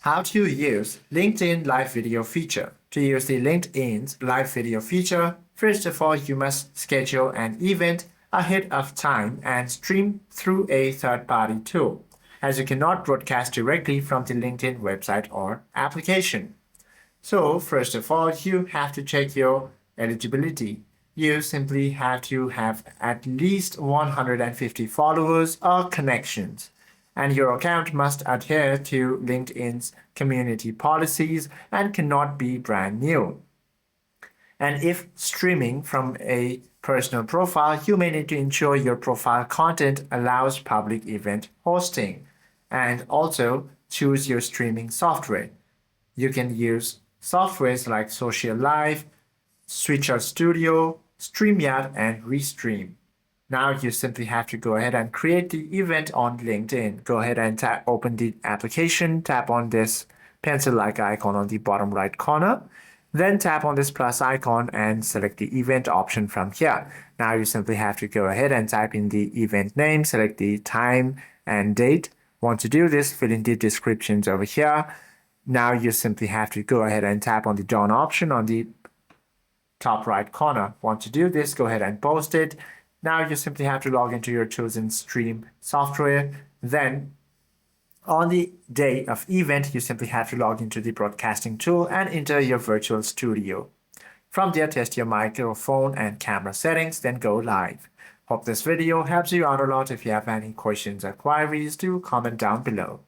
How to use LinkedIn live video feature. To use the LinkedIn's live video feature, first of all, you must schedule an event ahead of time and stream through a third-party tool, as you cannot broadcast directly from the LinkedIn website or application. So, first of all, you have to check your eligibility. You simply have to have at least 150 followers or connections, and your account must adhere to LinkedIn's community policies and cannot be brand new. And if streaming from a personal profile, you may need to ensure your profile content allows public event hosting, and also choose your streaming software. You can use softwares like Social Live, Switcher Studio, StreamYard, and Restream. Now you simply have to go ahead and create the event on LinkedIn. Go ahead and open the application, tap on this pencil-like icon on the bottom right corner. Then tap on this plus icon and select the event option from here. Now you simply have to go ahead and type in the event name, select the time and date. Want to do this, fill in the descriptions over here. Now you simply have to go ahead and tap on the done option on the top right corner. Want to do this, go ahead and post it. Now you simply have to log into your chosen stream software. Then on the day of event, you simply have to log into the broadcasting tool and enter your virtual studio. From there, test your microphone and camera settings, then go live. Hope this video helps you out a lot. If you have any questions or queries, do comment down below.